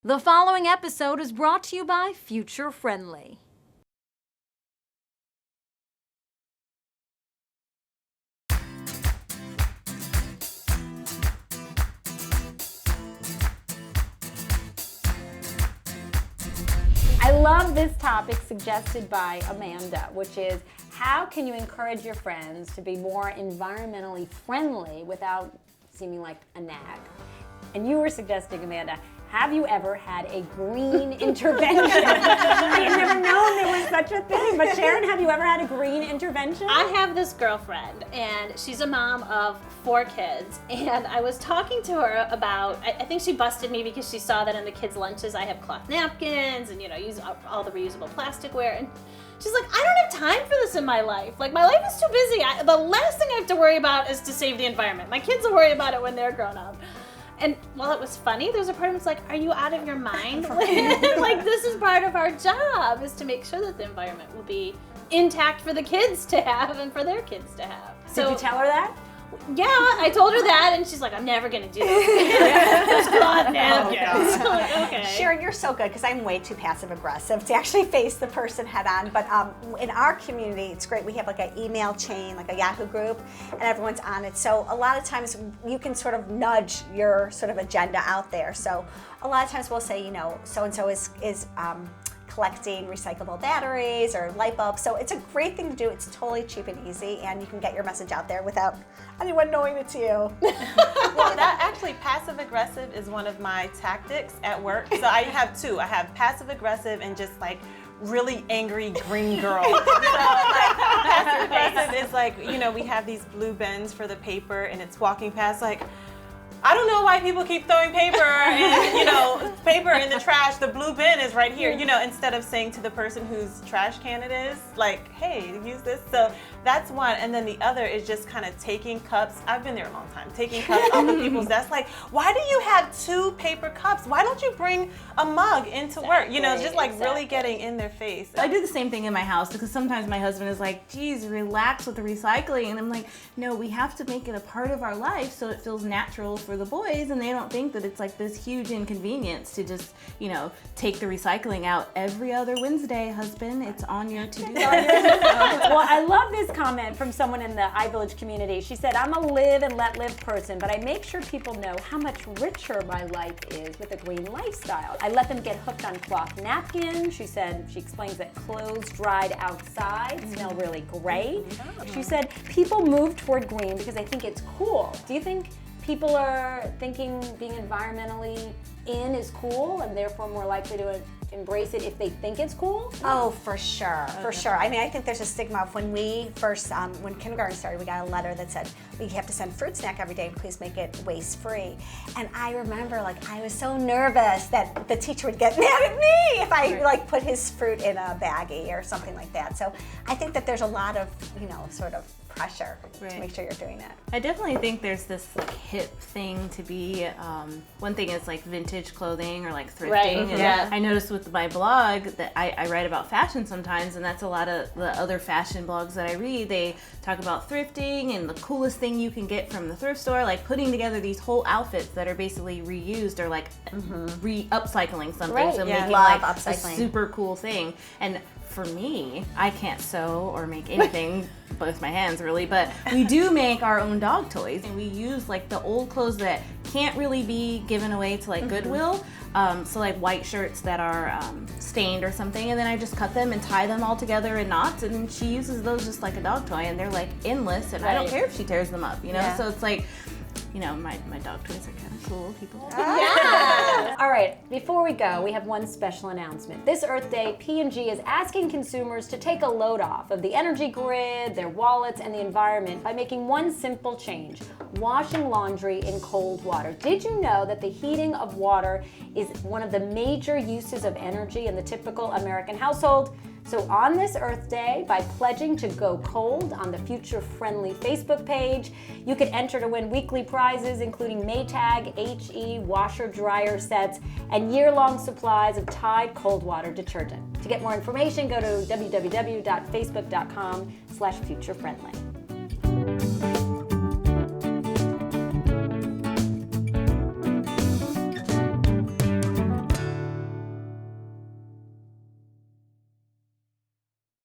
The following episode is brought to you by Future Friendly. I love this topic suggested by Amanda, which is how can you encourage your friends to be more environmentally friendly without seeming like a nag? And you were suggesting, Amanda, have you ever had a green intervention? I had never known there was such a thing. But Sharon, have you ever had a green intervention? I have this girlfriend, and she's a mom of 4 kids. And I was talking to her about, I think she busted me because she saw that in the kids' lunches I have cloth napkins and, use all the reusable plasticware. And she's like, I don't have time for this in my life. Like, my life is too busy. The last thing I have to worry about is to save the environment. My kids will worry about it when they're grown up. And while it was funny, there's a part of me that's like, are you out of your mind? Like, this is part of our job, is to make sure that the environment will be intact for the kids to have and for their kids to have. Did you tell her that? Yeah, I told her that, and she's like, I'm never gonna do this. There's cloth napkins. Okay. Sharon, you're so good, because I'm way too passive aggressive to actually face the person head on. But in our community, it's great. We have like an email chain, like a Yahoo group, and everyone's on it. So a lot of times you can sort of nudge your sort of agenda out there. So a lot of times we'll say, so-and-so is collecting recyclable batteries or light bulbs. So it's a great thing to do. It's totally cheap and easy, and you can get your message out there without anyone knowing it's you. Well, that actually, passive aggressive is one of my tactics at work. So I have 2. I have passive aggressive and just like really angry green girl. So like passive aggressive is like, we have these blue bins for the paper, and it's walking past like, I don't know why people keep throwing paper and, paper in the trash. The blue bin is right here, instead of saying to the person whose trash can it is, like, hey, use this. So that's one. And then the other is just kind of taking cups. I've been there a long time. Taking cups off of people's desks. Like, why do you have 2 paper cups? Why don't you bring a mug into work? Just like really getting in their face. I do the same thing in my house, because sometimes my husband is like, geez, relax with the recycling. And I'm like, no, we have to make it a part of our life so it feels natural for the boys, and they don't think that it's like this huge inconvenience to just, take the recycling out every other Wednesday, husband. It's on your to-do list. Well, I love this comment from someone in the iVillage community. She said, I'm a live and let live person, but I make sure people know how much richer my life is with a green lifestyle. I let them get hooked on cloth napkins. She said, she explains that clothes dried outside smell really great. She said, people move toward green because they think it's cool. Do you think people are thinking being environmentally in is cool and therefore more likely to embrace it if they think it's cool? Oh, for sure, for sure. I mean, I think there's a stigma of when we first, when kindergarten started, we got a letter that said, we have to send fruit snack every day, and please make it waste-free. And I remember, I was so nervous that the teacher would get mad at me if I, put his fruit in a baggie or something like that. So I think that there's a lot of, sort of pressure to make sure you're doing that. I definitely think there's this hip thing to be, one thing is vintage clothing or thrifting. Right. And Yeah. I noticed with my blog that I write about fashion sometimes, and that's a lot of the other fashion blogs that I read. They talk about thrifting and the coolest thing you can get from the thrift store, like putting together these whole outfits that are basically reused or upcycling something. Right. So Yeah. making Love a upcycling. super cool thing. And for me, I can't sew or make anything with my hands really, but we do make our own dog toys, and we use the old clothes that can't really be given away to Goodwill. So white shirts that are stained or something, and then I just cut them and tie them all together in knots, and then she uses those just like a dog toy, and they're endless, and I don't care if she tears them up, Yeah. So it's my dog toys are kind of cool. People. Yeah. All right, before we go, we have one special announcement. This Earth Day, P&G is asking consumers to take a load off of the energy grid, their wallets, and the environment by making one simple change: washing laundry in cold water. Did you know that the heating of water is one of the major uses of energy in the typical American household? So on this Earth Day, by pledging to go cold on the Future Friendly Facebook page, you could enter to win weekly prizes including Maytag HE washer dryer sets and year-long supplies of Tide cold water detergent. To get more information, go to www.facebook.com/futurefriendly.